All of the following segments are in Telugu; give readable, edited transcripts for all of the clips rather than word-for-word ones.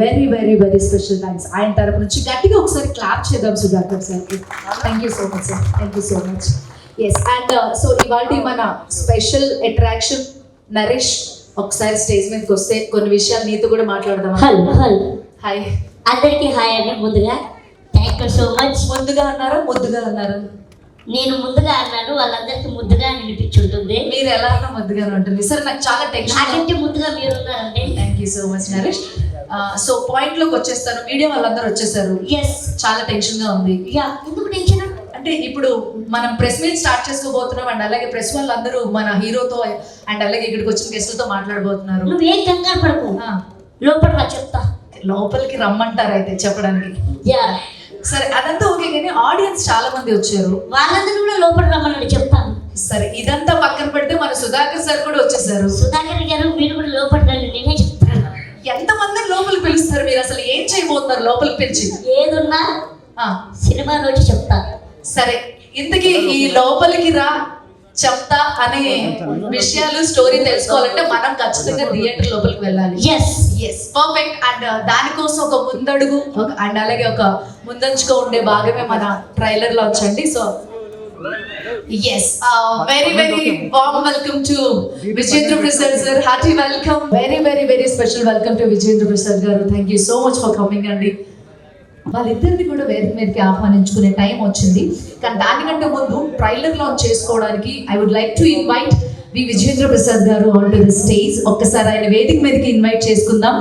Very very very special thanks. ఆయన తరపు నుంచి గట్టిగా ఒకసారి క్లాప్ చేద్దాం సుధాకర్ సార్కి. Thank you so much sir, thank you so much. Yes, and so ఇవాళ మన స్పెషల్ అట్రాక్షన్ నరేష్ ఒకసారి స్టేజ్ మీదకి వస్తే కొన్ని విషయాలు నీతో కూడా మాట్లాడదాం. హాయ్ అందరికీ హాయ్ అండి. ముందుగా థ్యాంక్ యూ సో మచ్. ముందుగా అన్నారా ముద్దుగా అన్నారా? నేను ముందుగా అన్నాను, వాళ్ళందరికీ ముద్దుగా వినిపించుంటుంది. మీరు ఎలా అన్నా ముద్దుగానే ఉంటుంది సార్. నాకు చాలా టెన్షన్. నాకంటే ముద్దుగా మీరు ఉన్నారండి. Thank you so much Naresh. So point లోకి వచ్చేస్తాను. మీడియా వాళ్ళందరూ వచ్చేసారు. ఎస్, చాలా టెన్షన్ గా ఉంది. యా, ఎందుకు టెన్షన్ అంటే ఇప్పుడు మనం ప్రెస్ మీట్ స్టార్ట్ చేసుకోబోతున్నాం అండ్ అలాగే ప్రెస్ వాళ్ళందరూ మన హీరోతో అండ్ అలాగే ఇక్కడికి వచ్చిన గెస్టులతో మాట్లాడబోతున్నారు. నువ్వేం కంగారు పడకు, లోపల రా చెప్తా. లోపలికి రమ్మంటారు అయితే చెప్పడానికి. యా సరే, అదంతా ఓకే, కానీ ఆడియన్స్ చాలా మంది వచ్చారు. వాళ్ళందరూ కూడా లోపల రమ్మని చెప్తాను. సరే, ఇదంతా పక్కన పెడితే మన సుధాకర్ సార్ కూడా వచ్చేసారు. సుధాకర్ గారు మీరు కూడా లోపల రండి, నేనే చెప్తాను. ఎంతమంది లోపలికి పిలుస్తారు మీరు? అసలు ఏం చేయబోతున్నారు లోపలికి పిలిచి? ఏదున్నా సినిమా రోజు చెప్తా. సరే, ఇంతకీ ఈ లోపలికి రా చెప్తా అనే విషయాలు స్టోరీ తెలుసుకోవాలంటే మనం ఖచ్చితంగా థియేటర్ లోపలికి వెళ్ళాలి. Yes yes, perfect. అండ్ దానికోసం ఒక ముందడుగు అండ్ అలాగే ఒక ముందంచుగా ఉండే భాగమే మన ట్రైలర్ లో వచ్చండి. So yes, very very warm welcome to Vijendra Prasad sir. Hearty welcome. Very very very special welcome to Vijendra Prasad garu. Thank you so much for coming అండి. వాళ్ళిద్దరిని కూడా వేదిక మీదకి ఆహ్వానించుకునే టైం వచ్చింది. కానీ దానికంటే ముందు ట్రైలర్ లాంచ్ చేసుకోవడానికి I would like to invite వి Vijendra Prasad garu on to the stage. ఒక్కసారి ఆయన వేదిక మీదకి ఇన్వైట్ చేసుకుందాం.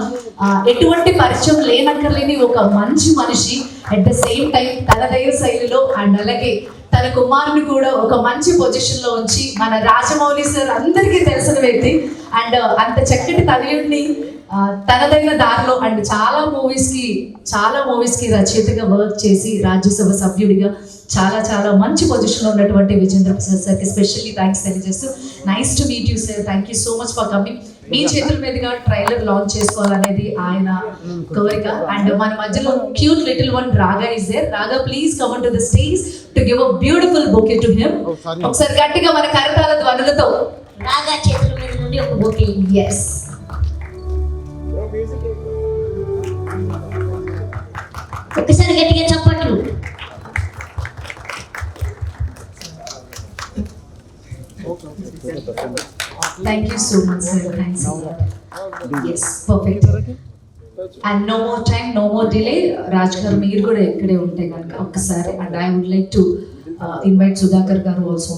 ఎటువంటి పరిచయం లేనక్కర్లేని ఒక మంచి మనిషి, అట్ ద సేమ్ టైం తనదైన శైలిలో అండ్ అలాగే తన కుమారుని కూడా ఒక మంచి పొజిషన్ లో ఉంచి మన రాజమౌళి సార్ అందరికీ తెలిసిన వ్యక్తి అండ్ అంత చక్కటి తనయుడిని తనదైన దారిలో అండ్ చాలా మూవీస్ కి రచయితగా వర్క్ చేసి రాజ్యసభ సభ్యుడిగా చాలా చాలా మంచి పొజిషన్లో ఉన్నటువంటి విజేంద్ర ప్రసాద్ సార్కి స్పెషల్లీ థ్యాంక్స్ తెలియజేస్తూ, nice to meet you sir. Thank you so much for coming. మీ చేతుల మీదుగా ట్రైలర్ లాంచ్ చేసుకోవాలనేది ఆయన కోరిక. అండ్ మన మధ్యలో క్యూట్ లిటిల్ వన్ రాగా ఇస్ దేర్. రాగా, please come on to the stage to give a beautiful bouquet to him. ఒకసారి గట్టిగా మన కరతాళ ధ్వనులతో రాగా చేతుల మీద నుండి ఒక బొకే. ఎస్, ఒకసారి గట్టిగా చప్పట్లు. Thank you so much sir. Thanks. Yes, perfect. And no more time, no more delay. Raj గారు మీరు కూడా ఇక్కడే ఉంటే కనుక ఒక్కసారి and I would like to invite Sudhakar గారు ఆల్సో.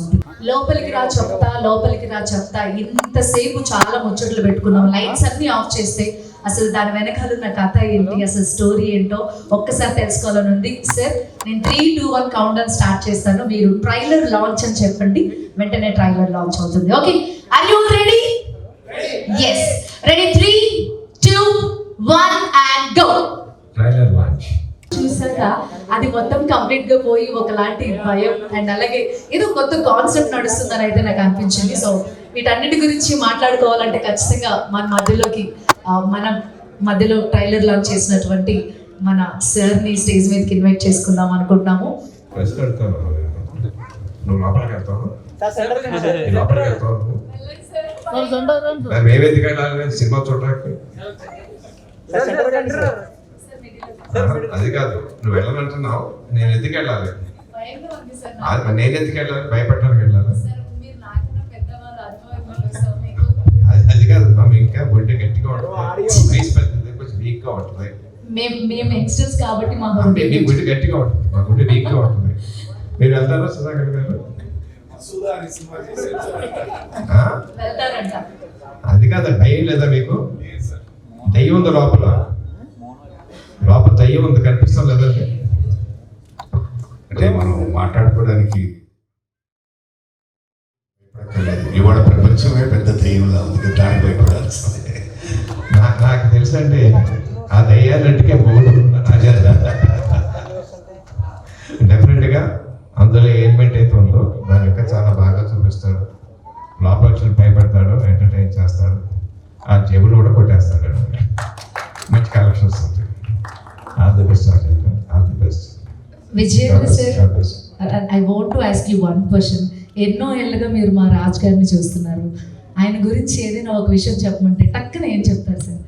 లోపలికి రా చెప్తా ఇంతసేపు చాలా ముచ్చట్లు పెట్టుకున్నాం. లైట్స్ అన్ని ఆఫ్ చేస్తే అసలు దాని వెనకాల ఉన్న కథ ఏంటి, అసలు స్టోరీ ఏంటో ఒక్కసారి తెలుసుకోవాలని ఉంది. సార్, నేను 3, 2, 1 కౌంట్ డౌన్ స్టార్ట్ చేస్తాను. మీరు ట్రైలర్ లాంచ్ అని చెప్పండి, వెంటనే ట్రైలర్ లాంచ్ అవుతుంది. Okay, are you ready? Yes, ready. 3, 2, 1 and go. Trailer launch చూసాక అది మొత్తం కంప్లీట్ గా పోయి ఒకలాంటి భయం అండ్ అలాగే ఏదో కొత్త కాన్సెప్ట్ నడుస్తుందని అయితే నాకు అనిపించింది. సో వీటన్నిటి గురించి మాట్లాడుకోవాలంటే ఖచ్చితంగా మన మధ్యలో ట్రైలర్ లాంచ్ చేసినటువంటి మన సార్ని స్టేజ్ మీదకి ఇన్వైట్ చేసుకుందాం అనుకుంటున్నాము. సినిమా చూడడానికి అది కాదు, నువ్వు వెళ్ళాలంటున్నావు, నేను ఎందుకు వెళ్ళాలి? నేను ఎందుకు వెళ్ళాలి? భయపడటానికి వెళ్ళాలి? అది కాదు, మేము ఇంకా బొడ్డు గట్టిగా ఉంటుంది, కొంచెం వీక్ గా ఉంటుంది. మేము యంగ్స్టర్స్ కాబట్టి మా గుడ్డు గట్టిగా ఉంటుంది, మా గుడ్డు వీక్ గా ఉంటుంది. మీరు వెళ్తారా సుధాకర్ గారు? అది కాదు, భయం లేదా మీకు? దయ్యం ఉంది లోపల దయ్యం ఉంది, కనిపిస్తాం లేదండి. అంటే మనం మాట్లాడుకోవడానికి ఇవాళ ప్రపంచమే పెద్ద దయ్యంలా ఉంది, దానికి భయపడాల్సింది. నాకు తెలుసండి, ఆ దయ్యాలంటే మూడు డెఫినెట్గా అందులో ఎలిమెంట్ అయితే ఉందో దాని యొక్క చాలా బాగా చూపిస్తాడు. లోపల భయపడతాడు, ఎంటర్టైన్ చేస్తాడు, ఆ జేబులు కూడా కొట్టేస్తాడు. మంచి కలెక్షన్స్ ఉంటాయి. All the best, all the best. Vijayendra sir, I want to ask you one question. ఎన్నో ఏళ్ళుగా మీరు మా రాజ్ గారిని చూస్తున్నారు. ఆయన గురించి ఏదైనా ఒక విషయం చెప్పమంటే టక్కున ఏం చెప్తారు సార్?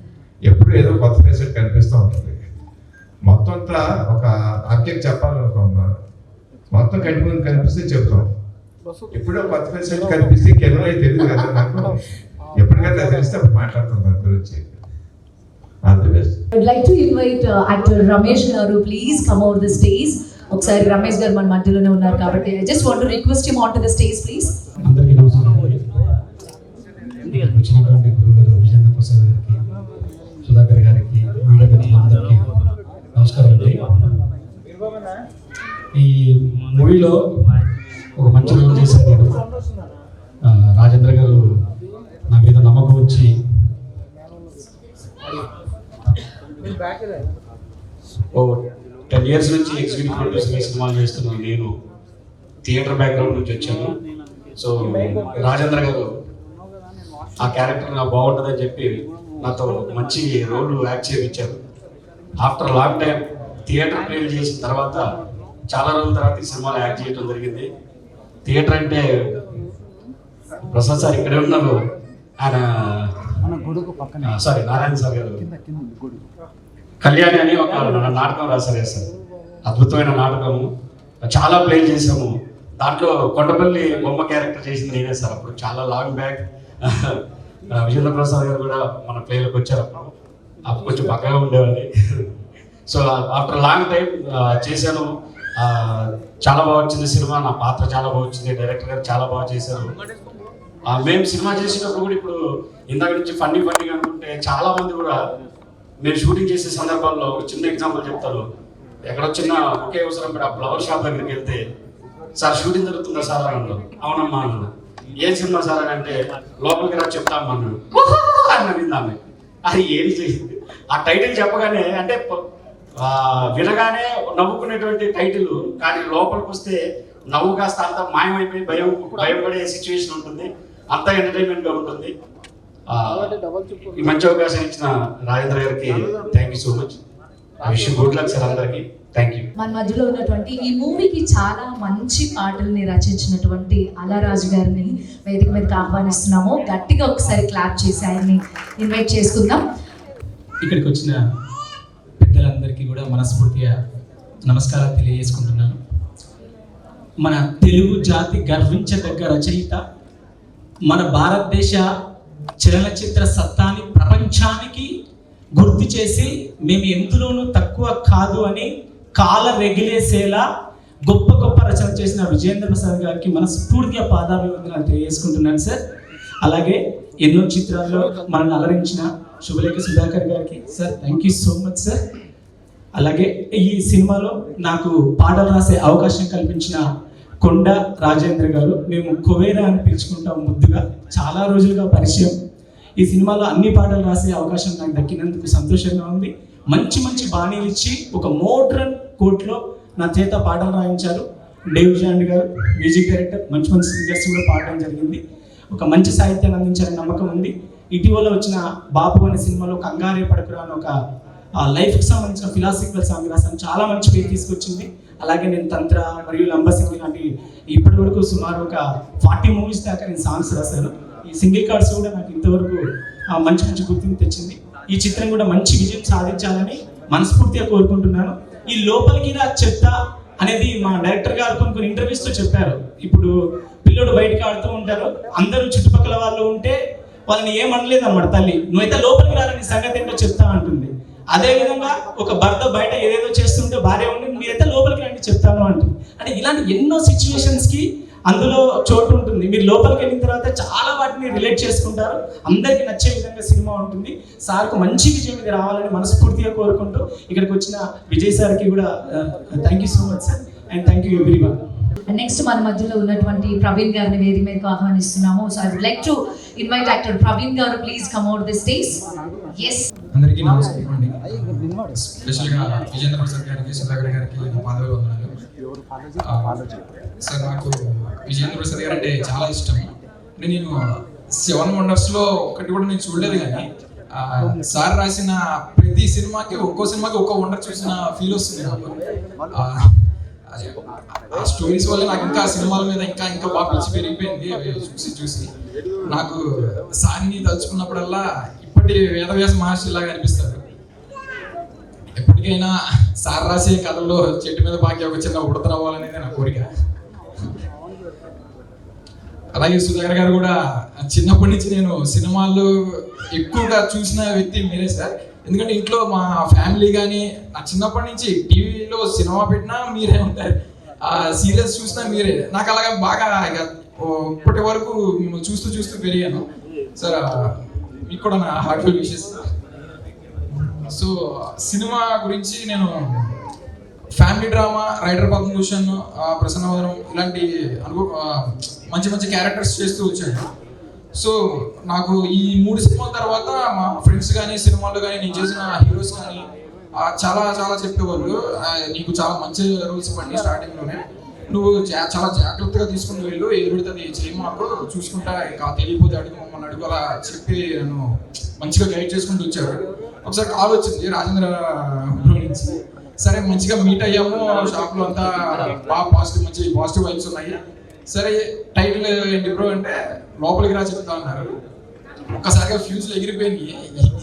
ఎప్పుడు ఏదో కొత్త ఫేసెట్ కనిపిస్తూ ఉంటుంది. మొత్తం అంతా ఒక ఆబ్జెక్ట్ చెప్పాలనుకున్నా మొత్తం కట్టుకుని కనిపిస్తే చెప్తాం. ఎప్పుడో కొత్త ఫేసెట్ కనిపిస్తే కెమెరా తెలియదు కదా నాకు, ఎప్పటికైనా తెలిస్తే అప్పుడు మాట్లాడుతాం దాని గురించి. All the best. I'd like to invite actor Ramesh garu, please come over the stage. ఒకసారి రమేష్ గారు మన మధ్యలోనే ఉన్నారు కాబట్టి I just want to request him onto the stage, please. అందరికీ నమస్కారం. వచ్చినటువంటి గురుగారు విజేంద్ర ప్రసాద్ గారికి, సుధాకర్ గారికి, మీడియా మిత్రులందరికీ నమస్కారం అండి. ఈ మూవీలో ఒక మంచి రోల్ చేశాను నేను. రాజేంద్ర గారు నా మీద నమ్మకం వచ్చి ఓ 10 years నుంచి ఎగ్జిక్యూటివ్ ప్రొడ్యూసర్ సినిమాలు చేస్తున్నాను. నేను థియేటర్ బ్యాక్గ్రౌండ్ నుంచి వచ్చాను. సో రాజేంద్ర గారు ఆ క్యారెక్టర్ నాకు బాగుంటుందని చెప్పి నాతో మంచి రోల్ యాక్ట్ చేయించారు. After long time theatre play చేసిన తర్వాత చాలా రోజుల తర్వాత ఈ సినిమాలో యాక్ట్ చేయడం జరిగింది. థియేటర్ అంటే ప్రసాద్ సార్ ఇక్కడే ఉన్నారు, ఆయన సారీ నారాయణ సార్ గారు కళ్యాణి అని ఒక నాటకం రాశారు సార్. అద్భుతమైన నాటకము, చాలా ప్లే చేసాము. దాంట్లో కొండపల్లి బొమ్మ క్యారెక్టర్ చేసింది నేనే సార్. అప్పుడు చాలా లాంగ్ బ్యాక్ విజేంద్ర ప్రసాద్ గారు కూడా మన ప్లేలోకి వచ్చారు. అప్పుడు కొంచెం పక్కగా ఉండేవాడిని. సో ఆఫ్టర్ లాంగ్ టైం చేశాను. చాలా బాగా వచ్చింది సినిమా. నా పాత్ర చాలా బాగా వచ్చింది. డైరెక్టర్ గారు చాలా బాగా చేశారు. మేము సినిమా చేసేటప్పుడు కూడా ఇప్పుడు ఇందాక నుంచి ఫన్నీగా అనుకుంటే చాలా మంది కూడా నేను షూటింగ్ చేసే సందర్భాల్లో ఒక చిన్న ఎగ్జాంపుల్ చెప్తారు. ఎక్కడో చిన్న ఒకే అవసరం పడి ఆ ఫ్లవర్ షాప్ దగ్గరికి వెళ్తే సార్ షూటింగ్ జరుగుతుందా సార్ అని అన్నారు. అవునమ్మా అన్న. ఏం సినిమా సార్ అని అంటే లోపలికి రా చెప్తామా అన్నాడు అని విందామే. అది ఏంటి ఆ టైటిల్ చెప్పగానే అంటే వినగానే నవ్వుకునేటువంటి టైటిల్, కానీ లోపలికి వస్తే నవ్వు కాస్త అంతా మాయమైపోయి భయపడే సిచ్యువేషన్ ఉంటుంది. అంతా ఎంటర్టైన్మెంట్గా ఉంటుంది. ఈ మంచి అవకాశం ఇచ్చిన రాజేంద్ర గారికి thank you so much. Wish good luck sir అందరికి. Thank you. మన మధ్యలో ఉన్నటువంటి ఈ మూవీకి చాలా మంచి పాటల్ని రచించినటువంటి అలరాజు గారిని వేదిక మీదకి ఆహ్వానిస్తున్నాము. గట్టిగా ఒకసారి క్లాప్ చేసి ఆయన్ని ఇన్వైట్ చేసుకుందాం. ఇక్కడికి వచ్చిన పెద్దలందరికీ కూడా మనస్ఫూర్తిగా నమస్కారాలు తెలియజేసుకుంటున్నాను. మన తెలుగు జాతి గర్వించదగ్గ రచయిత, మన భారతదేశ చలనచిత్ర సత్తాని ప్రపంచానికి గుర్తు చేసి మేము ఎందులోనూ తక్కువ కాదు అని కాల రెగిలేసేలా గొప్ప గొప్ప రచన చేసిన విజేంద్ర ప్రసాద్ గారికి మనస్ఫూర్తిగా పాదాభివందనాలు తెలియజేసుకుంటున్నాను సార్. అలాగే ఎన్నో చిత్రాల్లో మనల్ని అలరించిన శుభలేఖ సుధాకర్ గారికి sir thank you so much sir. అలాగే ఈ సినిమాలో నాకు పాటలు రాసే అవకాశం కల్పించిన కొండ రాజేంద్ర గారు, మేము కువేరా అని పిలుచుకుంటాం ముద్దుగా, చాలా రోజులుగా పరిచయం. ఈ సినిమాలో అన్ని పాటలు రాసే అవకాశం నాకు దక్కినందుకు సంతోషంగా ఉంది. మంచి మంచి బాణీలు ఇచ్చి ఒక మోడ్రన్ కోట్లో నా చేత పాటలు రాయించారు. డేవ్ జాండ్ గారు మ్యూజిక్ డైరెక్టర్, మంచి మంచి సింగర్స్ కూడా పాడడం జరిగింది. ఒక మంచి సాహిత్యాన్ని అందించాలని నమ్మకం ఉంది. ఇటీవల వచ్చిన బాపు అనే సినిమాలో కంగారే పడకురా అని ఒక లైఫ్కి సంబంధించిన ఫిలాసఫికల్ సాంగ్ రాసాను. చాలా మంచి పేరు తీసుకొచ్చింది. అలాగే నేను తంత్ర మరియు లంబసింగి లాంటి ఇప్పటి వరకు సుమారు ఒక 40 మూవీస్ దాకా నేను సాంగ్స్ రాశాను. ఈ సింగిల్ కార్డ్స్ కూడా నాకు ఇంతవరకు మంచి మంచి గుర్తింపు తెచ్చింది. ఈ చిత్రం కూడా మంచి విజయం సాధించాలని మనస్ఫూర్తిగా కోరుకుంటున్నాను. ఈ లోపలికి రా చెత్త అనేది మా డైరెక్టర్ గారు కొన్ని ఇంటర్వ్యూస్లో చెప్పారు. ఇప్పుడు పిల్లడు బయటకు ఆడుతూ ఉంటారు, అందరూ చుట్టుపక్కల వాళ్ళు ఉంటే వాళ్ళని ఏమనలేదు అనమాట తల్లి, నువ్వైతే లోపలికి రాలని సంగతి ఏంటో చెప్తా అంటుంది. అదేవిధంగా ఒక భర్త బయట ఏదేదో చేస్తుంటే భార్య ఉండి మీరైతే లోపలికి రండి చెప్తాను అంటుంది. అంటే ఇలాంటి ఎన్నో సిచ్యువేషన్స్కి అందులో చోటు ఉంటుంది. మీరు లోపలికి వెళ్ళిన తర్వాత చాలా వాటిని రిలేట్ చేసుకుంటారు. అందరికీ నచ్చే విధంగా సినిమా ఉంటుంది. సార్కు మంచి విజయం ఇది రావాలని మనస్ఫూర్తిగా కోరుకుంటూ ఇక్కడికి వచ్చిన విజయ్ సార్కి కూడా thank you so much sir and thank you everyone. Next మన మధ్యలో ఉన్నటువంటి ప్రవీణ్ గారిని వేదిక మీదకు ఆహ్వానిస్తున్నాము. So I would like to invite actor Praveen garu, please come out the stage. yes అందరికీ నమస్కారం అండి. స్పెషల్గా విజేంద్ర ప్రసాద్ గారికి, సుధాకర్ గారికి నా పాదాభివందనాలు. సార్ నాకు విజేంద్ర ప్రసాద్ గారు అంటే చాలా ఇష్టం. నేను 7 వండర్స్లో ఒకటి కూడా నేను చూడలేదు, కానీ సార్ రాసిన ప్రతి సినిమాకి ఒక్కో సినిమాకి ఒక్కో వండర్ చూసిన ఫీల్ వస్తుంది నాకు. ఆ స్టోరీస్ వల్ల నాకు ఇంకా సినిమాల మీద ఇంకా ఇంకా బాగా పిలిచి పెరిగిపోయింది. అవి చూసి నాకు సార్ని తలుచుకున్నప్పుడల్లా ఇప్పటి వేదవ్యాస మహర్షి లాగా అనిపిస్తారు. ఎప్పటికైనా సార్ రాసే కథల్లో చెట్టు మీద బాకి ఒక చిన్న ఉడత అవ్వాలనేది నా కోరిక. అలాగే సుధాకర్ గారు కూడా చిన్నప్పటి నుంచి నేను సినిమాల్లో ఎక్కువగా చూసిన వ్యక్తి మీరే సార్. ఎందుకంటే ఇంట్లో మా ఫ్యామిలీ కానీ నా చిన్నప్పటి నుంచి టీవీలో సినిమా పెట్టినా మీరే ఉంటారు, ఆ సీరియల్స్ చూసినా మీరే. నాకు అలాగా బాగా ఇక ఇప్పటి వరకు మిమ్మల్ని చూస్తూ చూస్తూ పెరిగాను సార్. మీకు కూడా నా హార్ట్ఫుల్ విషెస్. సో సినిమా గురించి నేను ఫ్యామిలీ డ్రామా, రైటర్ పద్మభూషణ్, ప్రసన్నవదనం ఇలాంటి మంచి మంచి క్యారెక్టర్స్ చేస్తూ వచ్చాను. సో నాకు ఈ 3 సినిమాల తర్వాత మా ఫ్రెండ్స్ కానీ సినిమాల్లో కానీ నేను చేసిన హీరోస్ కానీ చాలా చాలా చెప్పేవాళ్ళు, నీకు చాలా మంచి రోల్స్ ఇవ్వండి స్టార్టింగ్లోనే, నువ్వు చాలా జాగ్రత్తగా తీసుకుని వెళ్ళు, ఏది పెడితే చేయమాకు, చూసుకుంటా ఇంకా తెలియపోతే అడుగు, మమ్మల్ని అడుగు, అలా చెప్పి నన్ను మంచిగా గైడ్ చేసుకుంటూ వచ్చారు. ఒకసారి కాల్ వచ్చింది రాజేంద్ర నుంచి, సరే మంచిగా మీట్ అయ్యాము, షాప్లో అంతా బాగా మంచి పాజిటివ్ వైబ్స్ ఉన్నాయి. సరే టైటిల్ ఏంటి బ్రో అంటే లోపలికి రా చెప్తా అన్నారు. ఒక్కసారిగా ఫ్యూజ్లు ఎగిరిపోయింది.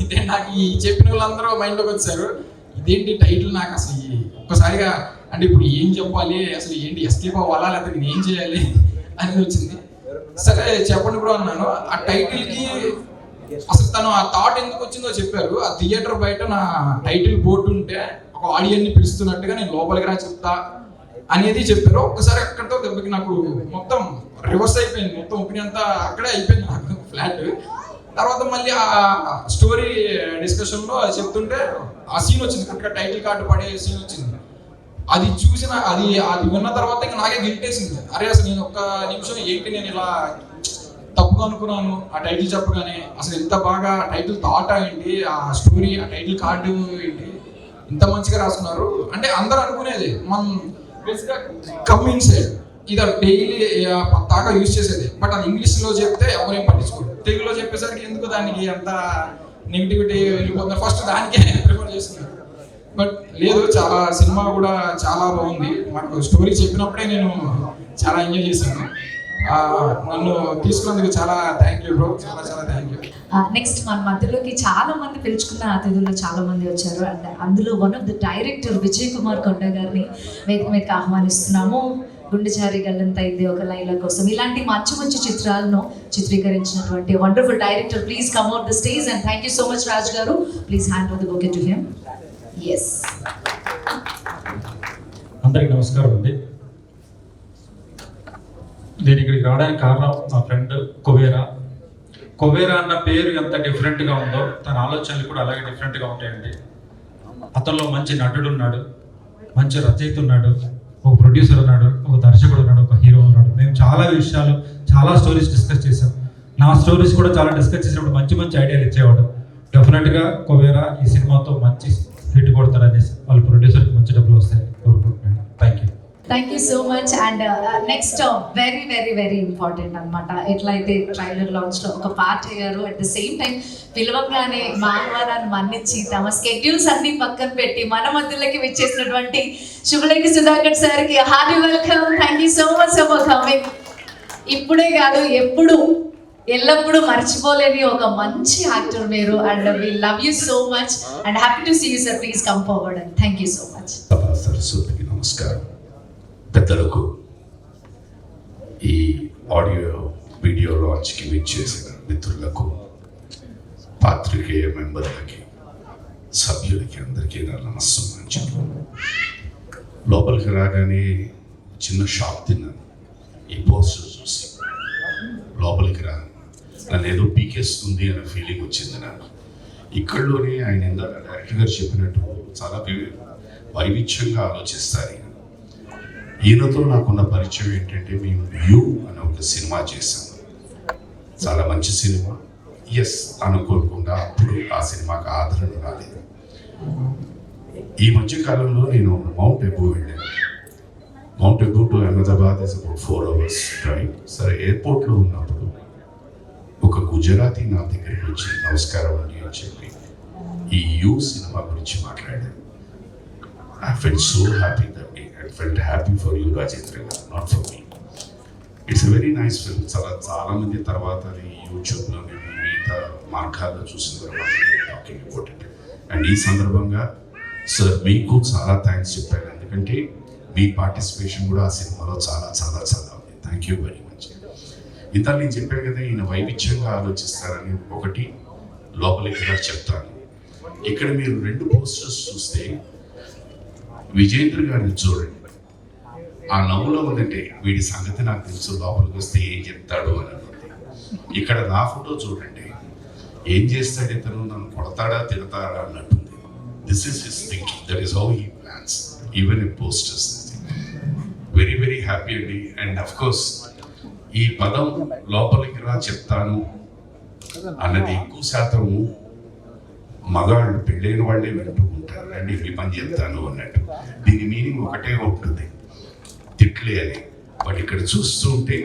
ఇదే నాకు ఈ చెప్పిన వాళ్ళందరూ మైండ్లోకి వచ్చారు, ఇదేంటి టైటిల్, నాకు అసలు ఒక్కసారిగా అంటే ఇప్పుడు ఏం చెప్పాలి, అసలు ఏంటి ఎస్కేప్ అవ్వాలా లేకపోతే నేను ఏం చేయాలి అనేది వచ్చింది. సరే చెప్పండి బ్రో అన్నాను. ఆ టైటిల్కి అసలు తను ఆ థాట్ ఎందుకు వచ్చిందో చెప్పారు. ఆ థియేటర్ బయట నా టైటిల్ బోర్డు ఉంటే ఒక ఆడియన్ని పిలుస్తున్నట్టుగా నేను లోపలికి రా చెప్తా అనేది చెప్పారు. ఒక్కసారి అక్కడితో దెబ్బకి నాకు మొత్తం రివర్స్ అయిపోయింది, మొత్తం ఒపీనియన్ అంతా అక్కడే అయిపోయింది నాకు ఫ్లాట్. తర్వాత మళ్ళీ ఆ స్టోరీ డిస్కషన్లో చెప్తుంటే ఆ సీన్ వచ్చింది, కరెక్ట్గా టైటిల్ కార్డు పడే సీన్ వచ్చింది. అది చూసిన అది విన్న తర్వాత ఇంకా నాకే గిల్టేసింది, అరే అసలు నేను ఒక్క నిమిషం ఏంటి నేను ఇలా తప్పుగా అనుకున్నాను ఆ టైటిల్ చెప్పగానే, అసలు ఎంత బాగా టైటిల్ థాట్ ఏంటి, ఆ స్టోరీ, ఆ టైటిల్ కార్డు ఏంటి, ఇంత మంచిగా రాసుకున్నారు. అంటే అందరూ అనుకునేది మనం కమ్ ఇన్సైడ్ ఇది డైలీ పక్కాగా యూజ్ చేసేది, బట్ అది ఇంగ్లీష్లో చెప్తే ఎవరేం పట్టించుకోరు. తెలుగులో చెప్పేసరికి ఎందుకు దానికి అంత నెగిటివిటీ వెళ్ళిపోతున్నారు, ఫస్ట్ దానికే ప్రిఫర్ చేస్తున్నారు. బట్ లేదు, చాలా సినిమా కూడా చాలా బాగుంది. మాకు స్టోరీ చెప్పినప్పుడే నేను చాలా ఎంజాయ్ చేశాను. నన్ను తీసుకున్నందుకు చాలా థ్యాంక్ యూ బ్రో, చాలా చాలా థ్యాంక్ యూ. నెక్స్ట్ మన మధ్యలోకి చాలా మంది పిలుచుకున్న అతిథులు చాలా మంది వచ్చారు. అండ్ అందులో one of the director Vijay Kumar కొండ గారిని వేదిక మీదకి ఆహ్వానిస్తున్నాము. గుండెచారి గల్లంత అయింది ఒక లైల కోసం, ఇలాంటి మంచి మంచి చిత్రాలను చిత్రీకరించినటువంటి wonderful director. Please come out the stage and thank you so much Raj garu. Please hand over the bouquet to him. Yes, అందరికీ నమస్కారం అండి. నేను ఇక్కడికి రావడానికి కారణం మా ఫ్రెండ్ కుబేరా అన్న పేరు ఎంత డిఫరెంట్గా ఉందో తన ఆలోచనలు కూడా అలాగే డిఫరెంట్గా ఉంటాయండి. అతనిలో మంచి నటుడు ఉన్నాడు, మంచి రచయిత ఉన్నాడు, ఒక ప్రొడ్యూసర్ ఉన్నాడు, ఒక దర్శకుడు ఉన్నాడు, ఒక హీరో ఉన్నాడు. మేము చాలా విషయాలు, చాలా స్టోరీస్ డిస్కస్ చేసాం. నా స్టోరీస్ కూడా చాలా డిస్కస్ చేసినప్పుడు మంచి మంచి ఐడియాలు ఇచ్చేవాడు. డెఫినెట్గా కుబేరా ఈ సినిమాతో మంచి హిట్ కొడతారనేసి వాళ్ళ ప్రొడ్యూసర్కి మంచి డబ్బులు వస్తాయి కోరుకుంటున్నాను. Thank you. Thank you so much. And next very very very important అనమాట, ఎట్లయితే ట్రైలర్ లాంచ్లో ఒక పార్ట్ అయ్యారు, అట్ ద సేమ్ టైం పిలవగానే మా ఆహ్వానాన్ని మన్నించి తమ స్కెడ్యూల్స్ అన్ని పక్కన పెట్టి మన మధ్యలోకి విచ్చేసినటువంటి శుభలేఖి సుధాకర్ సార్కి hearty welcome. Thank you so much for coming. ఇప్పుడే కాదు, ఎప్పుడు ఎల్లప్పుడూ మర్చిపోలేని ఒక మంచి యాక్టర్ మీరు. And we love you so much and happy to see you sir. Please come forward and thank you so much. సరస్వతికి నమస్కారం. పెద్దలకు, ఈ ఆడియో వీడియో లాంచ్కి విచ్చేసిన మిత్రులకు, పాత్రికేయ మెంబర్లకి, సభ్యులకి అందరికీ నా నమస్కారం. లోపలికి రాగానే చిన్న షాక్ తిన్నాను ఈ పోస్టర్ చూసి. లోపలికి రా నన్ను ఏదో పీకేస్తుంది అనే ఫీలింగ్ వచ్చింది నాకు. ఇక్కడలోనే ఆయన ఇందాక డైరెక్టర్ గారు చెప్పినట్టు చాలా వైవిధ్యంగా ఆలోచిస్తారు. ఈయనతో నాకున్న పరిచయం ఏంటంటే, మేము యూ అనే ఒక సినిమా చేశాము, చాలా మంచి సినిమా. ఎస్, అనుకోకుండా అప్పుడు ఆ సినిమాకి ఆదరణ రాలేదు. ఈ మధ్య కాలంలో నేను మౌంట్ అబూ వెళ్ళాను. Mount Abu to Ahmedabad is about 4 hours drive. సరే, ఎయిర్పోర్ట్లో ఉన్నప్పుడు ఒక గుజరాతీ నా దగ్గరికి వచ్చి నమస్కారం అండి అని చెప్పి ఈ యూ సినిమా గురించి మాట్లాడాను. I felt so happy that day. I felt happy for you, Rajendra, not for me. It's a very nice film. చాలా మంది తర్వాత అది యూట్యూబ్లో మిగతా మార్గాల్లో చూసిన తర్వాత టాకింగ్ అబౌట్ ఇట్. అండ్ ఈ సందర్భంగా సార్ మీకు చాలా థ్యాంక్స్ చెప్పాను, ఎందుకంటే మీ పార్టిసిపేషన్ కూడా ఆ సినిమాలో చాలా చాలా చాలా ఉంది. Thank you very much. ఇంత నేను చెప్పాను కదా, ఈయన వైవిధ్యంగా ఆలోచిస్తారని. ఒకటి లోపలికి ఇలా చెప్తాను. ఇక్కడ మీరు 2 పోస్టర్స్ చూస్తే విజేంద్ర గారిని చూడండి. ఆ నవ్వులో ఉందంటే వీడి సంగతి నాకు తెలుసు, లోపలికి వస్తే ఏం చెప్తాడు అని. ఇక్కడ నా ఫోటో చూడండి, ఏం చేస్తాడు ఇతను, నన్ను కొడతాడా తిడతాడా అన్నట్టుంది. This is his thinking, that is how he plans even in posters. Very very happy అండి. అండ్ అఫ్ కోర్స్ ఈ పదం లోపలికి రా చెప్తాను అన్నది ఎక్కువ శాతము మగాళ్ళు పెళ్ళైన వాళ్ళే వింటూ ఉంటారు. అండి మీ పని చెప్తాను అన్నట్టు. దీని మీనింగ్ ఒకటే ఉంటుంది, తిట్లే అని. బట్ ఇక్కడ చూస్తూ ఉంటే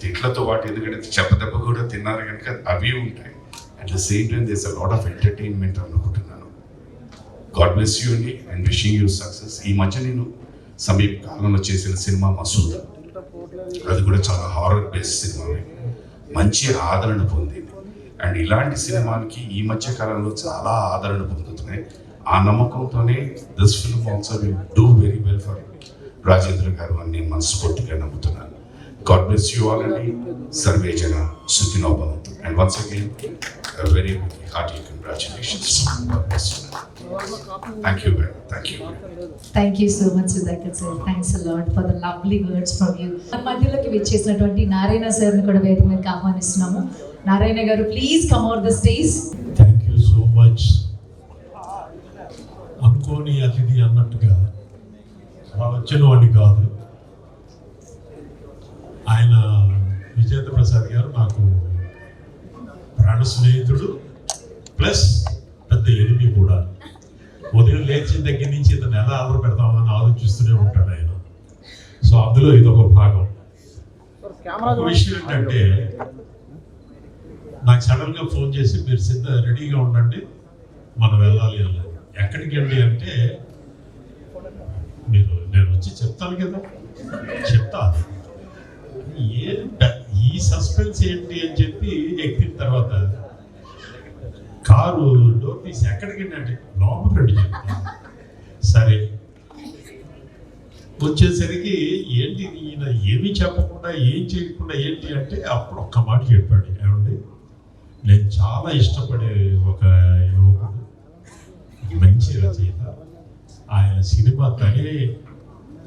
తిట్లతో పాటు, ఎందుకంటే చెప్పదెబ్బ కూడా తిన్నారు కనుక అవి ఉంటాయి. At the same time there's a lot of entertainment అనుకుంటున్నాను. గాడ్ బ్లెస్ యూ అండి అండ్ విషింగ్ యూ సక్సెస్. ఈ మధ్య నేను సమీప కాలంలో చేసిన సినిమా మసూద్, అది కూడా చాలా హారర్ బేస్డ్ సినిమా, మంచి ఆదరణ పొందింది. అండ్ ఇలాంటి సినిమాలకి ఈ మధ్య కాలంలో చాలా ఆదరణ పొందుతున్నాయి. ఆ నమ్మకంతోనే this film also will do very well for Rajendra గారు అని నేను మనస్ఫూర్తిగా నమ్ముతున్నాను. గాడ్ బ్లెస్ యూ ఆల్ అండి. సర్వే జన సుఖినో భవంతు. And once again very very hearty congratulations. Thank you very thank you. Thank you so much Sudhakar sir. Thanks a lot for the lovely words from you. మన మధ్యలోకి విచ్చేసినటువంటి నారాయణ సార్ని కూడా వేదిక మీదకి ఆహ్వానిస్తున్నాము. నారాయణ గారు, please come over the stage. Thank you so much. అనుకోని అతిథి అన్నట్టుగా వాళ్ళు వచ్చిన వాడిని కాదు. ఆయన విజేంద్ర ప్రసాద్ గారు నాకు ప్రాణ స్నేహితుడు ప్లస్ పెద్ద ఎనిమి కూడా. ఉదయం లేచిన దగ్గర నుంచి ఇతను ఎలా ఆదర పెడతామని ఆలోచిస్తూనే ఉంటాడు ఆయన. సో అందులో ఇదొక భాగం. ఒక విషయం ఏంటంటే, నాకు సడన్గా ఫోన్ చేసి మీరు రెడీగా ఉండండి, మనం వెళ్ళాలి అన్నది. ఎక్కడికి వెళ్ళి అంటే, నేను వచ్చి చెప్తాను కదా, చెప్తా ఈ సస్పెన్స్ ఏంటి అని చెప్పి ఎక్కిన తర్వాత కారు డోర్ తీసి ఎక్కడికి అంటే లోపల రెడీ చెప్తాను. సరే వచ్చేసరికి ఏంటి ఈయన ఏమీ చెప్పకుండా ఏం చేయకుండా ఏంటి అంటే, అప్పుడు ఒక్క మాట చెప్పాడు. ఏమండి, నేను చాలా ఇష్టపడే ఒక యువకుడు, మంచి రచయిత, ఆయన సినిమా తనే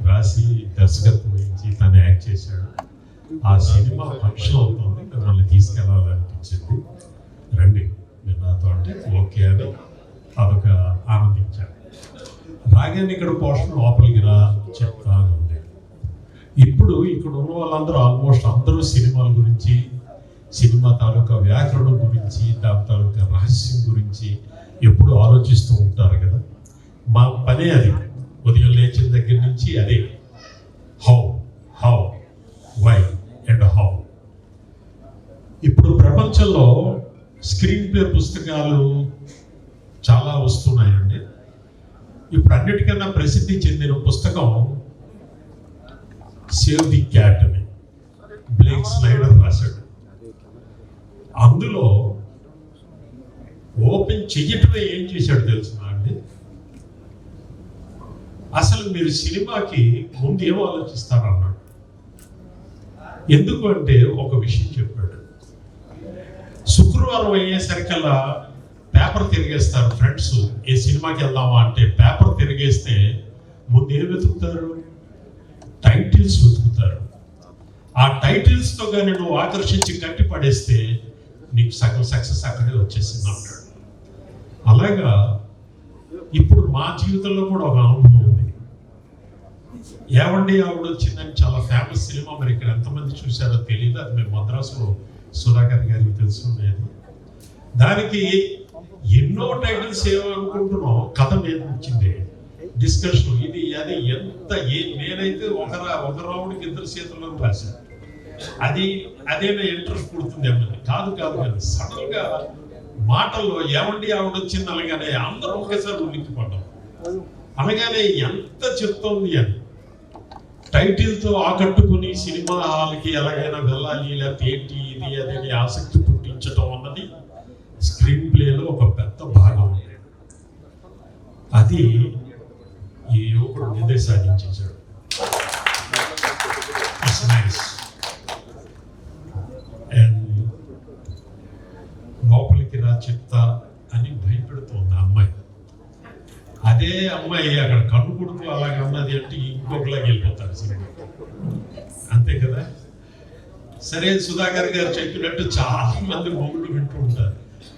రాసి దర్శకత్వం వహించి తను యాక్ట్ చేశాడు. ఆ సినిమా ఫంక్షన్ అవుతుంది, మిమ్మల్ని తీసుకెళ్ళాలనిపించింది, రండి మీరు నాతో అంటే ఓకే అని అదొక ఆనందించాను. రాగానే ఇక్కడ పోషన్ లోపలికి రా చెప్తా ఉంది. ఇప్పుడు ఇక్కడ ఉన్న వాళ్ళందరూ ఆల్మోస్ట్ అందరూ సినిమాల గురించి, సినిమా తాలూకా వ్యాకరణం గురించి, దాని తాలూకా రహస్యం గురించి ఎప్పుడు ఆలోచిస్తూ ఉంటారు కదా. మా పనే అది, ఉదయం లేచిన దగ్గర నుంచి అదే. How why and how. ఇప్పుడు ప్రపంచంలో స్క్రీన్ ప్లే పుస్తకాలు చాలా వస్తున్నాయండి. ఇప్పుడు అన్నిటికన్నా ప్రసిద్ధి చెందిన పుస్తకం సేవ్ ది క్యాట్ అని బ్లేక్ స్నైడర్ రాశాడు. అందులో ఓపెన్ చెయ్యటమే ఏం చేశాడు తెలుసునా అండి? అసలు మీరు సినిమాకి ముందు ఏం ఆలోచిస్తారన్నాడు. ఎందుకు అంటే ఒక విషయం చెప్పాడు. శుక్రవారం అయ్యేసరికల్లా పేపర్ తిరిగేస్తారు ఫ్రెండ్స్, ఏ సినిమాకి వెళ్దామా అంటే పేపర్ తిరిగేస్తే ముందు ఏం వెతుకుతారు? టైటిల్స్ వెతుకుతారు. ఆ టైటిల్స్తో కానీ నువ్వు ఆకర్షించి కట్టి పడేస్తే నీకు సగం సక్సెస్ అక్కడే వచ్చేసింది అంటాడు. అలాగా ఇప్పుడు మా జీవితంలో కూడా ఒక అనుభవం ఉంది. ఏవండి ఆవిడ వచ్చిందని చాలా ఫేమస్ సినిమా, మరి ఇక్కడ ఎంతమంది చూశారో తెలియదు. అది మేము మద్రాసులో సుధాకర్ గారికి తెలుసుకునేది. దానికి ఎన్నో టైటిల్స్ ఏమనుకుంటున్నాం, కథ మీద వచ్చింది, డిస్కషన్, ఇది అది ఎంత నేనైతే ఒక రావుడికి 2 చేతుల్లో రాశాను. అదేనా ఇంట్రెస్ట్ పుడుతుంది అన్నది కాదు కానీ సడన్ గా మాటల్లో ఏమండి ఆవిడ వచ్చింది అనగానే అందరూ ఒకేసారి ఉలిక్కిపడ్డాం. అనగానే ఎంత చెప్తోంది అని. టైటిల్తో ఆకట్టుకుని సినిమా హాల్కి ఎలాగైనా వెళ్ళాలి, లేకపోతే ఏంటి ఇది అదే ఆసక్తి పుట్టించడం అన్నది స్క్రీన్ ప్లేలో ఒక పెద్ద భాగం ఉంది. అది ఈ యువకుడు ముందే సాధించేశాడు. It's nice. అండ్ లోపలికి రా చెప్తా అని భయపెడుతోంది ఆ అమ్మాయి. అదే అమ్మాయి అక్కడ కన్ను కొడుకు అలాగే ఉన్నది అంటే ఇంకొకలాగా వెళ్ళిపోతారు సినిమా, అంతే కదా. సరే, సుధాకర్ గారు చెప్పినట్టు చాలా మంది మొగుళ్ళు వింటూ ఉంటారు,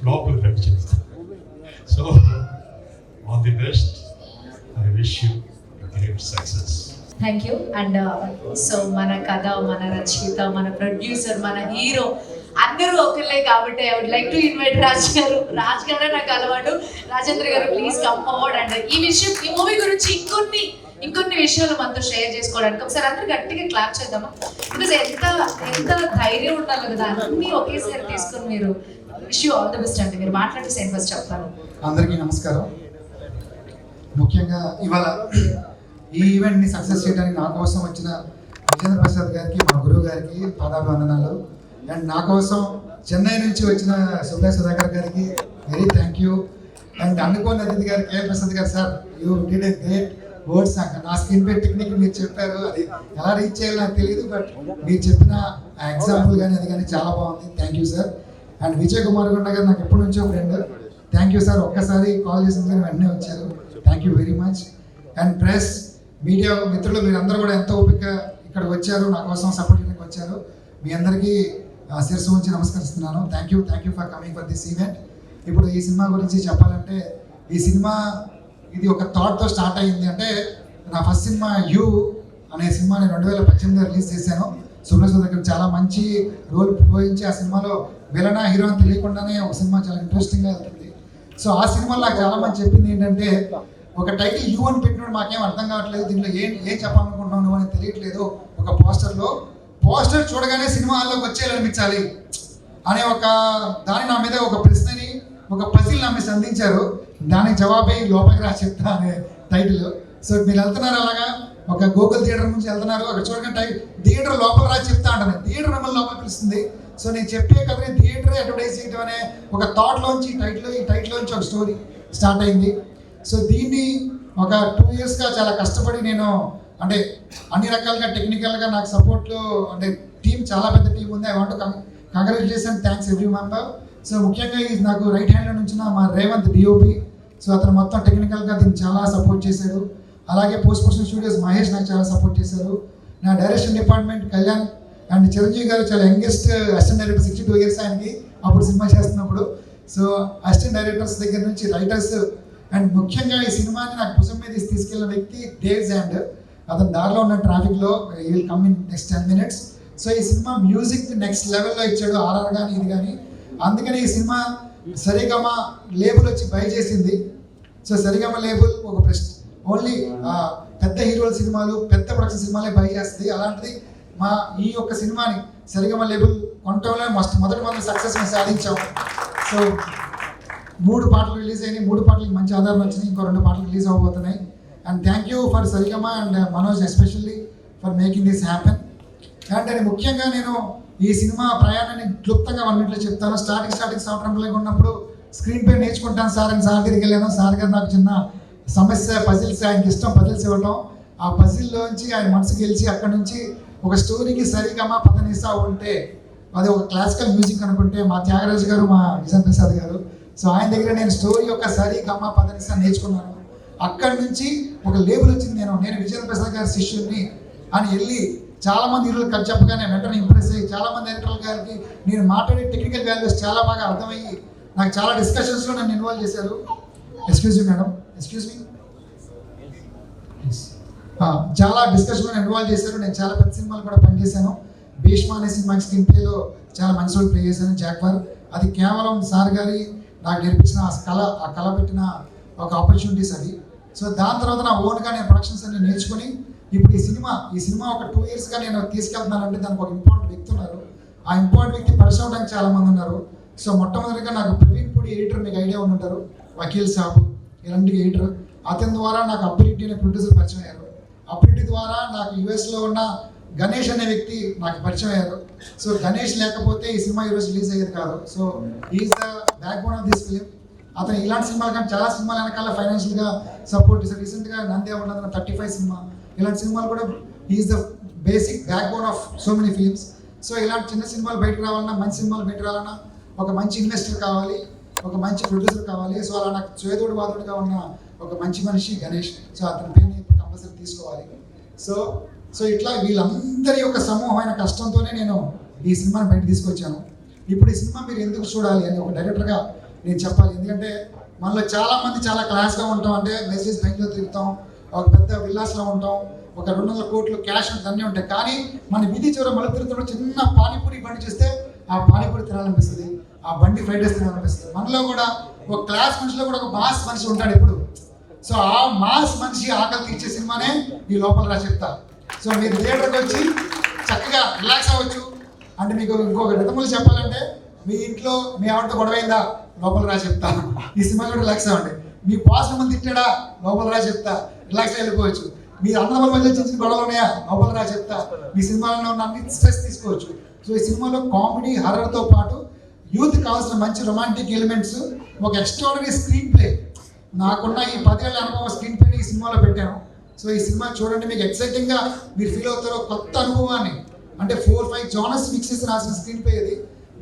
లోపలికి రండి చెప్తారు. So all the best, I wish you great success. Thank you. And so మన కథ, మన రచయిత, మన ప్రొడ్యూసర్, మన హీరో అందరూ ఒకళ్ళే కాబట్టి I would like to invite Raj గారు. రాజ్ గారే నాకు అలవాటు. రాజేంద్ర గారు ప్లీజ్ కమ్ ఫార్వర్డ్. అండ్ ఈ మూవీ గురించి ఇంకొన్ని విషయాలు మనతో షేర్ చేసుకోవడానికి ఒకసారి అందరూ గట్టిగా క్లాప్ చేద్దామా? బికాస్ ఎంత ధైర్యం ఉండాలి కదా, అన్ని ఒకేసారి తీసుకొని మీరు. Wish you all the best అండి. మీరు మాట్లాడి సేమ్ ఫస్ట్ చెప్తాను. అందరికీ నమస్కారం. ముఖ్యంగా ఇవాళ ఈ ఈవెంట్ని సక్సెస్ చేయడానికి నా కోసం వచ్చిన విజేంద్ర ప్రసాద్ గారికి, మా గురువు గారికి పాదాభివందనాలు. అండ్ నా కోసం చెన్నై నుంచి వచ్చిన సుధాకర్ గారికి వెరీ థ్యాంక్ యూ. అండ్ అనుకోని అతిథి గారు కేఎల్ ప్రసాద్ గారు, sir you did a great words. నా స్క్రీన్ పే టెక్నిక్ మీరు చెప్పారు, అది ఎలా రీచ్ చేయాలో నాకు తెలియదు, బట్ మీరు చెప్పిన ఎగ్జాంపుల్ కానీ అది కానీ చాలా బాగుంది. Thank you sir. And Vijay Kumar Gunda గారు నాకు ఎప్పటి నుంచో ఫ్రెండ్. Thank you sir. ఒక్కసారి కాల్ చేసిన వెంటనే వచ్చారు. Thank you very much. And press, media మిత్రులు, మీరందరూ కూడా ఎంతో ఓపిక ఇక్కడ వచ్చారు, నా కోసం సపోర్ట్ చేయడానికి వచ్చారు. మీ అందరికీ శిరస్సు ఉంచి నమస్కరిస్తున్నాను. Thank you for coming for this event. ఇప్పుడు ఈ సినిమా గురించి చెప్పాలంటే, ఈ సినిమా ఇది ఒక థాట్తో స్టార్ట్ అయ్యింది. అంటే నా ఫస్ట్ సినిమా యూ అనే సినిమా నేను 2018లో రిలీజ్ చేశాను. సుబ్రహ్మణ్యం దగ్గర చాలా మంచి రోల్ పోయించి ఆ సినిమాలో విలనా హీరో అని తెలియకుండానే ఒక సినిమా చాలా ఇంట్రెస్టింగ్గా వెళ్తుంది. సో ఆ సినిమాలో నాకు చాలా మంది చెప్పింది ఏంటంటే, ఒక టైటిల్ యూ అని పెట్టినప్పుడు మాకేం అర్థం కావట్లేదు, దీంట్లో ఏం చెప్పాలనుకుంటున్నావు నువ్వు అని తెలియట్లేదు. ఒక పోస్టర్ చూడగానే సినిమా హాల్లోకి వచ్చేయాలనిపించాలి అనే ఒక దాని నా మీద ఒక ప్రశ్నని, ఒక పజిల్ నా మీద సంధించారు. దానికి జవాబే లోపలికి రా చెప్తా అనే టైటిల్. సో మీరు వెళ్తున్నారు అలాగా, ఒక గూగుల్ థియేటర్ నుంచి వెళ్తున్నారు, అక్కడ చూడగానే థియేటర్ లోపల రా చెప్తా అంటాను. థియేటర్ మిమ్మల్ని లోపల పిలుస్తుంది. సో నేను చెప్పే కథని థియేటర్ అడ్వర్టైజ్ చేయడం అనే ఒక థాట్లోంచి ఈ టైటిల్లోంచి ఒక స్టోరీ స్టార్ట్ అయింది. సో దీన్ని ఒక 2 yearsగా చాలా కష్టపడి నేను, అంటే అన్ని రకాలుగా టెక్నికల్గా నాకు సపోర్ట్లో, అంటే టీం చాలా పెద్ద టీం ఉంది. I want congratulation, thanks every member. So ముఖ్యంగా ఇది నాకు రైట్ హ్యాండ్లో నుంచి మా రేవంత్ డిఓపి. సో అతను మొత్తం టెక్నికల్గా దీన్ని చాలా సపోర్ట్ చేశాడు. అలాగే పోస్ట్ ప్రొడక్షన్ స్టూడియోస్ మహేష్ నాకు చాలా సపోర్ట్ చేశారు. నా direction department Kalyan and Chiranjeevi గారు చాలా యంగెస్ట్ అసిస్టెంట్ డైరెక్టర్, 62 years ఆయనకి అప్పుడు సినిమా చేస్తున్నప్పుడు. సో అసిస్టెంట్ డైరెక్టర్స్ దగ్గర నుంచి రైటర్స్, అండ్ ముఖ్యంగా ఈ సినిమాని నాకు భుజం మీద తీసుకెళ్ళిన వ్యక్తి డేవ్ జాండ్. అతను దారిలో ఉన్న ట్రాఫిక్లో ఈ will come in next 10 minutes. So ఈ సినిమా మ్యూజిక్ నెక్స్ట్ లెవెల్లో ఇచ్చాడు, ఆర్ఆర్ కానీ ఇది కానీ. అందుకని ఈ సినిమా సరిగమ లేబుల్ వచ్చి బై చేసింది. సో సరిగమ లేబుల్ ఒక ఓన్లీ పెద్ద హీరోల సినిమాలు, పెద్ద ప్రొడక్షన్ సినిమాలే బై చేస్తుంది. అలాంటిది మా ఈ యొక్క సినిమాని సరిగమ లేబుల్ కొనటంలో మొదటి సక్సెస్ మేము సాధించాం. సో 3 పాటలు రిలీజ్ అయినాయి. 3 పాటలకి మంచి ఆదరణ వచ్చినాయి. ఇంకో 2 పాటలు రిలీజ్ అవ్వబోతున్నాయి. And thank you for Saregama and Manoj especially for making this happen. And అది ముఖ్యంగా నేను ఈ సినిమా ప్రయాణాన్ని క్లుప్తంగా 1 minute చెప్తాను. స్టార్టింగ్ సంవత్సరంలో ఉన్నప్పుడు స్క్రీన్ పే నేర్చుకుంటాను సార్ అని సార్ దగ్గరికి వెళ్ళాను. సార్ గారు నాకు చిన్న సమస్య, పజిల్స్, ఆయనకి ఇష్టం పజిల్స్ ఇవ్వటం. ఆ పజిల్లోంచి ఆయన మనసు గెలిచి అక్కడ నుంచి ఒక స్టోరీకి సరిగమ పదనిసా ఉంటే అది ఒక క్లాసికల్ మ్యూజిక్ అనుకుంటే మా త్యాగరాజు గారు, మా విజయ్ ప్రసాద్ గారు. సో ఆయన దగ్గర నేను స్టోరీ యొక్క సరిగమ పదనిసా నేర్చుకున్నాను. అక్కడి నుంచి ఒక లేబుల్ వచ్చింది. నేను విజయ్ ప్రసాద్ గారి శిష్యుడిని అని వెళ్ళి చాలామంది హీరోలు కథ చెప్పగానే వెంటనే ఇంప్రెస్ అయ్యి చాలామంది డైరెక్టర్ గారికి నేను మాట్లాడే టెక్నికల్ వాల్యూస్ చాలా బాగా అర్థమయ్యి నాకు చాలా డిస్కషన్స్లో నన్ను ఇన్వాల్వ్ చేశారు. Excuse me madam, excuse me, చాలా డిస్కషన్లో ఇన్వాల్వ్ చేశారు. నేను చాలా పెద్ద సినిమాలు కూడా పనిచేశాను. భీష్మ అనే సినిమాకి స్క్రీన్ ప్లేలో చాలా మంచి రోల్ ప్లే చేశాను, జాక్వార్. అది కేవలం సార్ గారి నాకు నేర్పించిన ఆ కళ పెట్టిన ఒక ఆపర్చునిటీస్ అది. సో దాని తర్వాత నా ఓన్గా నేను ప్రొడక్షన్స్ అన్ని నేర్చుకుని ఇప్పుడు ఈ సినిమా ఒక 2 yearsగా నేను తీసుకెళ్తున్నానంటే దానికి ఒక ఇంపార్టెంట్ వ్యక్తి ఉన్నారు. ఆ ఇంపార్టెంట్ వ్యక్తి పరిచయం అవడానికి చాలా మంది ఉన్నారు. సో మొట్టమొదటిగా నాకు ప్రవీణ్ పూడి ఎడిటర్, మీకు ఐడియా ఉండి ఉంటారు, వకీల్ సాబు ఇలాంటి ఎడిటర్. అతని ద్వారా నాకు అబ్బిరెడ్డి అనే ప్రొడ్యూసర్ పరిచయం అయ్యారు. అభివృద్ధి ద్వారా నాకు యుఎస్లో ఉన్న గణేష్ అనే వ్యక్తి నాకు పరిచయం అయ్యారు. సో గణేష్ లేకపోతే ఈ సినిమా ఈరోజు రిలీజ్ అయ్యేది కాదు. So is the back bone of this film. అతను ఇలాంటి సినిమాలు కానీ చాలా సినిమాల వెనకాల ఫైనాన్షియల్గా సపోర్ట్ చేశారు. రీసెంట్గా నంది అవార్డు 35 సినిమా, ఇలాంటి సినిమాలు కూడా is the basic back bone of so many films. So ఇలాంటి చిన్న సినిమాలు బయటకు రావాలన్నా, మంచి సినిమాలు బయటకు రావాలన్నా ఒక మంచి ఇన్వెస్టర్ కావాలి, ఒక మంచి ప్రొడ్యూసర్ కావాలి. సో అలా నాకు చేదోడు వాదోడుగా ఉన్న ఒక మంచి మనిషి గణేష్. సో అతని పేరుని ఇప్పుడు కంపల్సరీ తీసుకోవాలి. సో ఇట్లా వీళ్ళందరి యొక్క సమూహమైన కష్టంతోనే నేను ఈ సినిమాని బయట తీసుకొచ్చాను. ఇప్పుడు ఈ సినిమా మీరు ఎందుకు చూడాలి అని ఒక డైరెక్టర్గా నేను చెప్పాలి. ఎందుకంటే మనలో చాలామంది చాలా క్లాస్గా ఉంటాం, అంటే మెసేజ్ బ్యాంక్లో తిరుగుతాం, ఒక పెద్ద విల్లాస్లో ఉంటాం, ఒక 200 కోట్లు క్యాష్ అన్నీ ఉంటాయి. కానీ మన వీధి చివర మళ్ళీ తిరుగుతున్న చిన్న పానీపూరి బండి చూస్తే ఆ పానీపూరి తినాలనిపిస్తుంది, ఆ బండి ఫ్రైడ్ రైస్ తినాలనిపిస్తుంది. మనలో కూడా ఒక క్లాస్ మనిషిలో కూడా ఒక మాస్ మనిషి ఉంటాడు ఎప్పుడు. సో ఆ మాస్ మనిషి ఆకలి తీర్చే సినిమానే ఈ లోపల రా చెప్తా. సో మీరు థియేటర్కి వచ్చి చక్కగా రిలాక్స్ అవ్వచ్చు. అంటే మీకు ఇంకొక రిథములు చెప్పాలంటే, మీ ఇంట్లో మీ ఆవిడతో గొడవైందా, లోపల రా చెప్తా, ఈ సినిమాలో రిలాక్స్ అవ్వండి. మీ బాస్ మిమ్మల్ని తిట్టాడా, లోపల రా చెప్తా, రిలాక్స్ వెళ్ళిపోవచ్చు. మీ అన్నదమ్ముల మధ్య చిన్న చిన్న గొడవలు ఉన్నాయా, లోపల రా చెప్తా, మీ సినిమాలో ఉన్న అన్ని స్ట్రెస్ తీసుకోవచ్చు. సో ఈ సినిమాలో కామెడీ, హర్రర్తో పాటు యూత్ కావాల్సిన మంచి రొమాంటిక్ ఎలిమెంట్స్, ఒక ఎక్స్ట్రాడనరీ స్క్రీన్ ప్లే. నాకున్న ఈ 10 ఏళ్ళ అనుభవం స్క్రీన్ ప్లేని ఈ సినిమాలో పెట్టాను. సో ఈ సినిమా చూడండి, మీకు ఎక్సైటింగ్గా మీరు ఫీల్ అవుతారో, కొత్త అనుభవాన్ని. అంటే 4-5 జానర్స్ మిక్స్ చేసి రాసిన స్క్రీన్ ప్లే ఇది.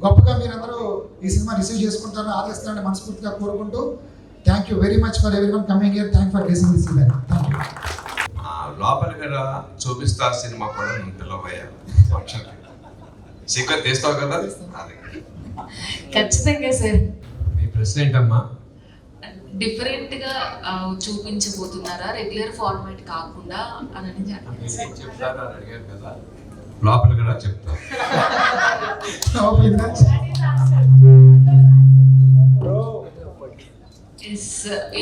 గొప్పగా మీరందరూ ఈ సినిమా రిసీవ్ చేసుకుంటారని ఆదరిస్తారని మనస్ఫూర్తిగా కోరుకుంటూ, thank you very much for everyone coming here. Thank for gracing this event. Thank you. లోపలికి రా చూపిస్తా సినిమా కూడా నేను పిలవయ్యా ఫంక్షన్ సీక్వెన్స్ తీస్తావు కదా. అది ఖచ్చితంగా సార్. మీ ప్రశ్న ఏంటమ్మా? డిఫరెంట్ గా చూపించబోతున్నారా, రెగ్యులర్ ఫార్మాట్ కాకుండా అని చెప్తారా అని అడిగారు కదా, లోపలికి రా చెప్తా.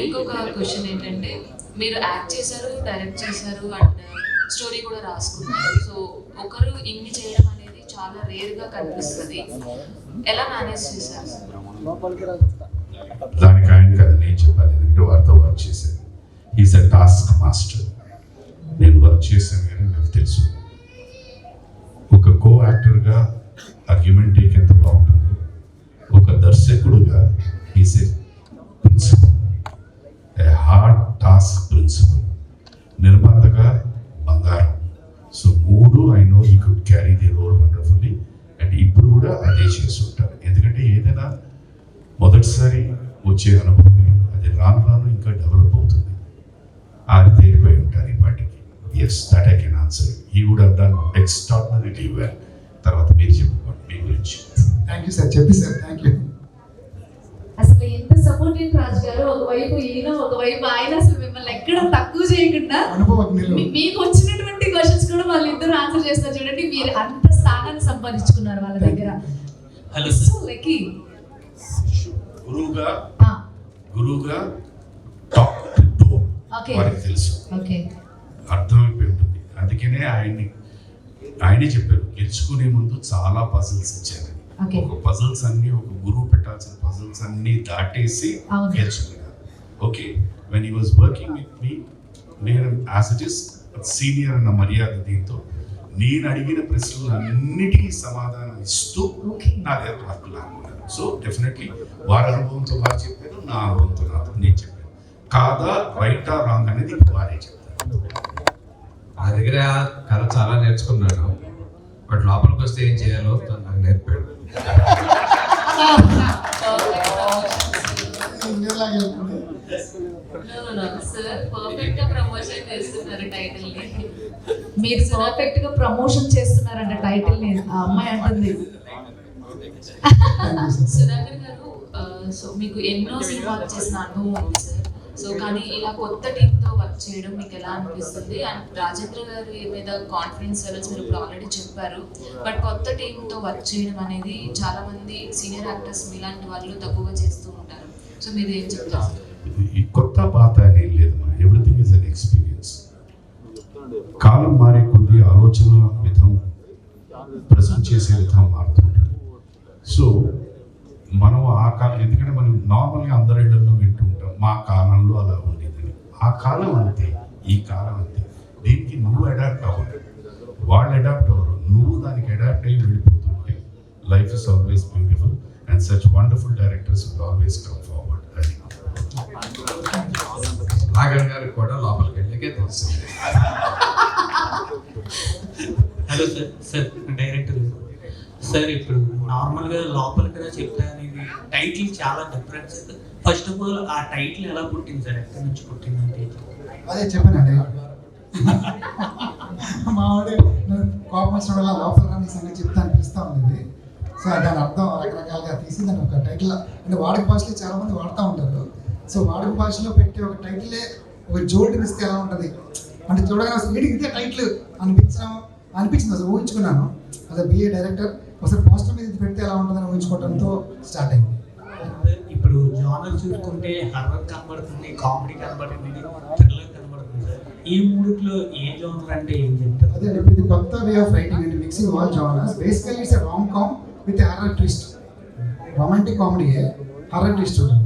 ఇంకొక క్వశ్చన్ ఏంటంటే, మీరు యాక్ట్ చేశారు, డైరెక్ట్ చేశారు అండ్ స్టోరీ కూడా రాసుకున్నారు. సో ఒకరు ఇన్ని చేయడం అనేది చాలా రేర్ గా కనిపిస్తుంది. ఎలా మేనేజ్ చేశారు? దానికి ఆయన కదా నేను చెప్పాలి, ఎందుకంటే వారితో వర్క్ చేశాను. Is a task master. నేను వర్క్ చేశాను కానీ నాకు తెలుసు ఒక కో యాక్టర్గా ఆర్గ్యుమెంట్ టేక్ ఎంత బాగుంటుందో, ఒక దర్శకుడుగా is a principle, a hard task principle, నిర్మాతగా బంగారం. సో మూడు I know he could carry the role wonderfully. And ఇప్పుడు కూడా అదే చేస్తుంటారు. ఎందుకంటే ఏదైనా మొదటిసారి వచ్చే అనుభవం అది రాను రాను ఇంకా డెవలప్ అవుతుంది. అది తేలిపోయి ఉంటారు ఈ పాటికి. Yes, that I can answer. He would have done extraordinarily well. తర్వాత మీరు చెప్పుకోండి మీ గురించి. Thank you sir. చెప్పి సార్, థ్యాంక్ యూ. అసలు ఎంత సపోర్టింగ్ రాజు గారు, ఒకవైపు ఈయన, ఒకవైపు ఆయన, అసలు మిమ్మల్ని ఎక్కడ తక్కువ చేయకుండా మీకు వచ్చినటువంటి క్వశ్చన్స్ కూడా వాళ్ళిద్దరు ఆన్సర్ చేస్తారు. చూడండి, మీరు అంత స్థానాన్ని సంపాదించుకున్నారు వాళ్ళ దగ్గర. Hello so lucky. గురువుగా టాప్ టు టో వారికి తెలుసు, అర్థమైపోయి ఉంటుంది. అందుకనే ఆయనే చెప్పారు, గెలుచుకునే ముందు చాలా పజిల్స్ ఇచ్చారు. ఒక పజిల్స్ అన్ని, ఒక గురువు పెట్టాల్సిన పజిల్స్ అన్ని దాటేసి గెలుచుకున్నారు. Okay, when he was working with me, నేను యాజ్ ఇట్ ఈస్ సీనియర్ అన్న మర్యాద దీంతో నేను అడిగిన ప్రశ్నలు అన్నిటికీ సమాధానం ఇస్తూ నా దగ్గర వర్కులు అనుకున్నాను. సో డెఫినెట్లీ వారి అనుభవంతో వారు చెప్పారు, నా అనుభవంతో నేను చెప్పాను. కాదా రైటా రాంగ్ అనేది వారే చెప్తారు. నా దగ్గర కథ చాలా నేర్చుకున్నాను, బట్ లోపలికి వస్తే ఏం చేయాలో నాకు నేర్పాడు. మీరు పర్ఫెక్ట్ గా ప్రమోషన్ చేస్తున్నారంట టైటిల్ ని, ఆ అమ్మాయి అంటుంది. సుధాకర్ గారు, సో మీకు ఎన్నో సినిమాలు చేసిన అనుభవం ఉంది సార్. సో కానీ ఇలా కొత్త టీంతో వర్క్ చేయడం మీకు ఎలా అనిపిస్తుంది? అండ్ రాజేంద్ర గారి మీద కాన్ఫిడెన్స్ లెవెల్స్ మీరు ఇప్పుడు ఆల్రెడీ చెప్పారు, బట్ కొత్త టీంతో వర్క్ చేయడం అనేది చాలా మంది సీనియర్ యాక్టర్స్ మీలాంటి వాళ్ళు తక్కువగా చేస్తూ ఉంటారు. సో మీరు ఏం చెప్తారు? ఈ కొత్త పాత అనేది లేదు, ఎవ్రీథింగ్ ఇస్ అన్ ఎక్స్పీరియన్స్. కాలం మారే కొద్ది ఆలోచన విధం, ప్రజెంట్ చేసే విధం మారుతుంటుంది. సో మనం ఆ కాలం, ఎందుకంటే మనం నార్మల్గా అందరి ఇళ్లలో వింటూ ఉంటాం, మా కాలంలో అలా ఉండేదని. ఆ కాలం అంతే, ఈ కాలం అంతే. దీనికి నువ్వు అడాప్ట్ అవ్వరు, వాళ్ళు అడాప్ట్ అవ్వరు, నువ్వు దానికి అడాప్ట్ అయ్యి వెళ్ళిపోతుంటే life is always beautiful and such wonderful directors will always come forward. అది నాగర్ గారికి కూడా లోపలికి వెళ్ళకే తెలిసింది. Hello sir. Sir director sir, ఇప్పుడు నార్మల్గా లోపలికి కదా చెప్తా అనేది టైటిల్ చాలా different sir. First of all ఆ టైటిల్ ఎలా పుట్టింది సార్, ఎక్కడి నుంచి పుట్టింది అంటే? అదే చెప్పానండి, మా వాడు కోపం వచ్చిన వల్ల లోపల రాని సంగతి చెప్తా అనిపిస్తూ ఉంది. సో దాని అర్థం రకరకాలుగా తీసి దాన్ని ఒక టైటిల్ అంటే వాడుక భాషలో చాలా మంది వాడుతూ ఉంటారు. సో వాడుక భాషలో పెట్టే ఒక టైటిలే ఒక జోడిని ఇస్తే ఎలా ఉంటుంది అంటే చూడగానే అసలు వీడికి ఇదే టైటిల్ అనిపించింది, అసలు ఊహించుకున్నాను. అదే బిఏ డైరెక్టర్ ఒకసారి పోస్టర్ మీద ఇది పెడితే ఎలా ఉంటుందని ఊహించుకోవడంతో స్టార్ట్ అయింది. ఇప్పుడు జానర్ చూసుకుంటే హర్రర్ కనబడుతుంది, కామెడీ కనబడుతుంది, థ్రిల్లర్ కనబడుతుంది సార్. ఈ మూడిట్లో ఏ జానర్ అంటే ఏం చెప్తారు? అదే ఇప్పుడు ఇది కొత్త వే ఆఫ్ రైటింగ్ అండి, mixing all genres. Basically it's rom com with horror twist. Romantic కామెడీయే, హర్రర్ ట్విస్ట్ ఉంటుంది.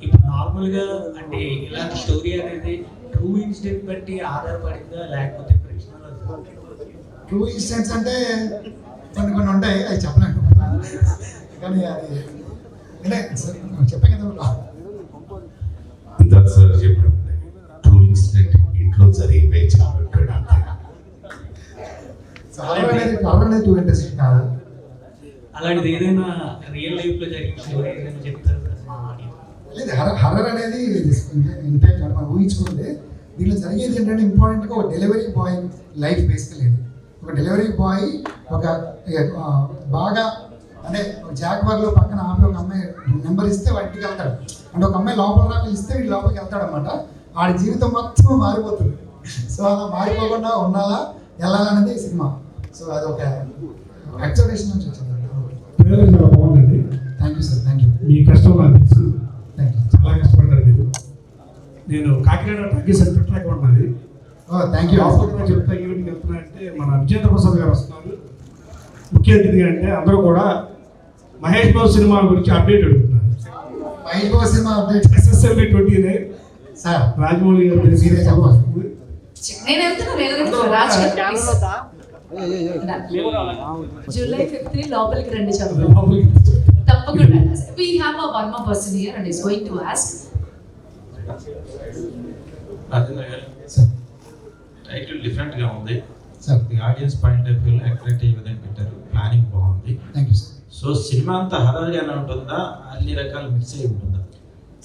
ఇప్పుడు నార్మల్గా అంటే ఇలాంటి స్టోరీ అనేది ట్రూ ఇన్సిడెంట్ బట్టి ఆధారపడిందా లేకపోతే ఫిక్షనల్? ట్రూ ఇన్సిడెంట్స్ అంటే కొన్ని ఉంటాయి, అవి చెప్పలేను కానీ అది అంటే చెప్పాను కదా. ఇందాక సార్ చెప్పినట్టే ట్రూ ఇన్సిడెంట్ ఇంట్లో జరిగే చెప్పాడు అంతే. హర్రర్ అనేది టూ ఇంట్రెస్టింగ్ కాదు. అలాంటిది ఏదైనా రియల్ లైఫ్లో జరిగిన స్టోరీ ఏదైనా చెప్తారు సార్ మా ఆడియన్స్? లేదు, హర్రర్ అనేది ఇంపాక్ట్ మనం ఊహించుకుంటే దీనిలో జరిగేది ఏంటంటే ఇంపార్టెంట్గా ఒక డెలివరీ బాయ్ లైఫ్ బేసికలీ. ఒక డెలివరీ బాయ్ ఒక బాగా అంటే జాగ్వార్లో పక్కన ఆమె ఒక అమ్మాయి నెంబర్ ఇస్తే వాటికి వెళ్తాడు, అంటే ఒక అమ్మాయి లోపల రాక ఇస్తే వీటి లోపలికి వెళ్తాడు అనమాట. ఆడి జీవితం మొత్తం మారిపోతుంది. సో అలా మారిపోకుండా ఉండాలా వెళ్ళాలనేది సినిమా. సో అది ఒక ఎక్స్పెక్టేషన్ నుంచి వచ్చింది. చాలా బాగుందండి. Thank you sir, thank you. మీ కష్టం నాకు తెలుసు, థ్యాంక్ యూ. చాలా కష్టపడ్డారు మీరు. నేను కాకినాడ టాకీస్ అని పెట్టలేక ఉన్నది. Thank you. హాస్పిటల్ చెప్తా ఈవినింగ్ వెళ్తున్నా అంటే మన విజేంద్ర ప్రసాద్ గారు వస్తున్నారు. ముఖ్య అతిథిగా అంటే అందరూ కూడా మహేష్ బాబు సినిమా గురించి అప్డేట్ అడుగుతున్నారు. Mahesh Babu cinema update SSLV 29 sir Rajamouli గారు మీరే చెప్పాలి. నేను వెళ్తున్నా రాజ్ జూలై 5th లోపలికి రండి చెప్తాను తప్పకుండా. We have one more person here and is going to ask. Rajendra గారు, సార్ టైటిల్ డిఫరెంట్ గా ఉంది. Sir the audience point of view attract అయ్యే విధంగా పెట్టారు, ప్లానింగ్ బాగుంది. Thank you sir. So cinema అంతా హర్రర్ గానే ఉంటుందా, అన్ని రకాల మిక్స్ అయి ఉంటుందా?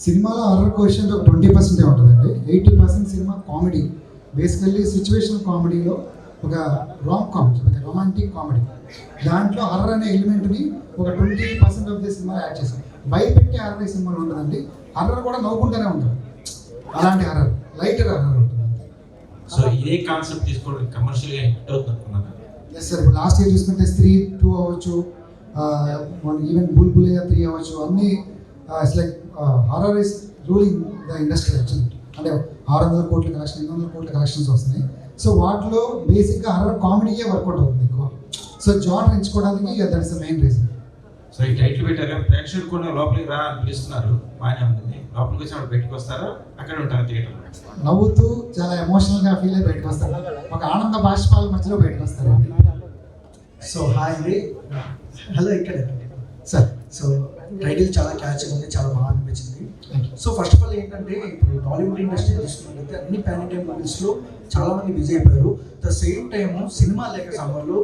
సినిమాలో హర్రర్ క్వశ్చన్ ఒక 20% ఉంటుందండి. 80% సినిమా కామెడీ. బేసికల్లీ సిచ్యువేషనల్ కామెడీలో ఒక రామ్ కామ్, ఒక రొమాంటిక్ కామెడీ. దాంట్లో హర్రర్ అనే ఎలిమెంట్ని ఒక 20% ఆఫ్ ది సినిమా యాడ్ చేశాం. భయపెట్టే హర్రర్ ఈ సినిమాలో ఉంటుందండి. హర్రర్ కూడా నవ్వుకుంటూనే ఉంటుంది, అలాంటి హర్రర్, లైట్ హర్రర్ ఉంటుంది. సో ఇదే కాన్సెప్ట్ తీసుకోవడం కమర్షియల్గా హిట్ అవుతుంది అనుకున్నాను. ఎస్ సార్, ఇప్పుడు లాస్ట్ ఇయర్ చూసుకుంటే స్త్రీ 2 అవ్వచ్చు, ఈవెన్ బుల్ బులియా 3 అవ్వచ్చు, అన్నీ it's like horror is ruling the industry actually. అంటే 600 కోట్ల కలెక్షన్, 800 కోట్ల కలెక్షన్స్ వస్తున్నాయి. సో వాటిలో బేసిక్గా హర్రర్ కామెడీయే వర్కౌట్ అవుతుంది ఎక్కువ. సో జానర్ ఎంచుకోవడానికి that is the main reason. So ఈ టైటిల్ పెట్టారు, ప్రేక్షకులు కూడా లోపలికి రా అని పిలుస్తున్నారు, బాగానే ఉంటుంది. లోపలికి వచ్చి అక్కడ బయటకు వస్తారా, అక్కడ ఉంటారా థియేటర్లో? నవ్వుతూ చాలా ఎమోషనల్గా ఫీల్ అయ్యి బయటకు వస్తారు, ఒక ఆనంద బాష్పాల మధ్యలో బయటకు వస్తారు. సో హాయ్ అండి, హలో ఇక్కడ సార్. సో టైటిల్ చాలా క్యాచ్గా ఉంది, చాలా బాగా అనిపించింది. సో ఫస్ట్ ఆఫ్ ఆల్ ఏంటంటే ఇప్పుడు టాలీవుడ్ ఇండస్ట్రీ చూసుకున్నట్లయితే అన్ని పాన్ ఇండియా మూవీస్లో చాలా మంది బిజీ అయిపోయారు. ద సేమ్ టైమ్ సినిమా లేక సమ్మర్లో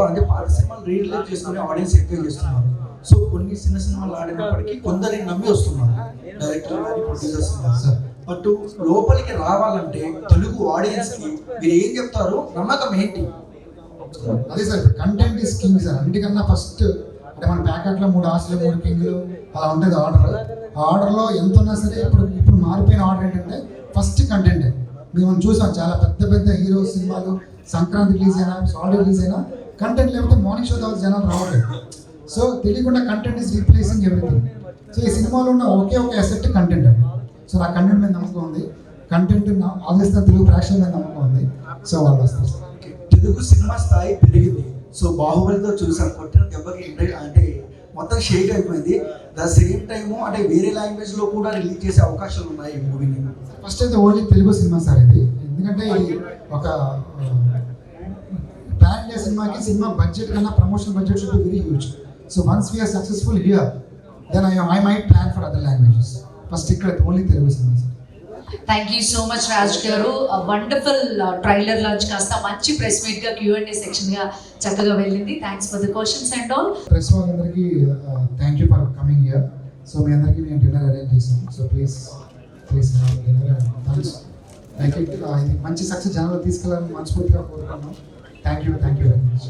అంటే పాత సినిమాలు రిలీజ్ చేసుకుని ఆడియన్స్ ఎంజాయ్ చేస్తున్నారు. సో కొన్ని చిన్న సినిమాలు ఆడినప్పటికీ కొందరిని నమ్మి వస్తున్నారు డైరెక్టర్ కానీ ప్రొడ్యూసర్స్ కానీ. బట్ లోపలికి రావాలంటే తెలుగు ఆడియన్స్కి మీరు ఏం చెప్తారు, నమ్మకం ఏంటి? అదే sir, content is king sir. అన్నిటికన్నా ఫస్ట్ అంటే మన ప్యాకెట్లో 3 ఆశలు 3 కింగ్లు అలా ఉంటుంది ఆర్డర్. ఆ ఆర్డర్లో ఎంత ఉన్నా సరే ఇప్పుడు మారిపోయిన ఆర్డర్ ఏంటంటే ఫస్ట్ కంటెంటే. మేము చూసాం చాలా పెద్ద పెద్ద హీరో సినిమాలు సంక్రాంతి రిలీజ్ అయినా, సాలిడ్ రిలీజ్ అయినా కంటెంట్ లేకపోతే మార్నింగ్ షో తర్వాత జనాలు రావట్లేదు. సో తెలియకుండా content is replacing everything. So ఈ సినిమాలో ఉన్న ఒకే ఒక అసెట్ కంటెంట్ అండి. సో నా కంటెంట్ మీద నమ్మకం ఉంది, కంటెంట్ ఆలోచిస్తున్న తెలుగు ప్రేక్షకుల మీద నమ్మకం ఉంది. సో వాళ్ళు వస్తారు సార్. తెలుగు సినిమా స్థాయి పెరిగింది. సో బాహుబలితో చూసాం, కొట్టిన దెబ్బకి అంటే మొత్తం షేక్ అయిపోయింది. ద సేమ్ టైము అంటే వేరే లాంగ్వేజ్లో కూడా రిలీజ్ చేసే అవకాశాలు ఉన్నాయి ఈ మూవీని. ఫస్ట్ అయితే ఓన్లీ తెలుగు సినిమా సార్ ఇది. ఎందుకంటే ఎందుకంటే ఇది ఒక ప్లాన్ ఇండియా సినిమాకి సినిమా బడ్జెట్ కన్నా promotion budget should be very huge. So once we are successful here then I might plan for other languages. First ఇక్కడ only Telugu cinema. Thank you so much Raj గారు. వండర్ఫుల్ ట్రైలర్ లాంచ్ కాస్త మంచి ప్రెస్ మీట్ గా Q&A సెక్షన్ గా చక్కగా వెళ్ళింది. Thanks for the questions and all. Press వాళ్ళందరికీ thank you for coming here. So మీ అందరికీ నేను డిన్నర్ అరేంజ్ చేశాను. So please dinner thanks. Like ఇది మంచి సక్సెస్ జనాలు తీసుకెళ్ళాలని మనస్ఫూర్తిగా కోరుకున్నాను. Thank you very much.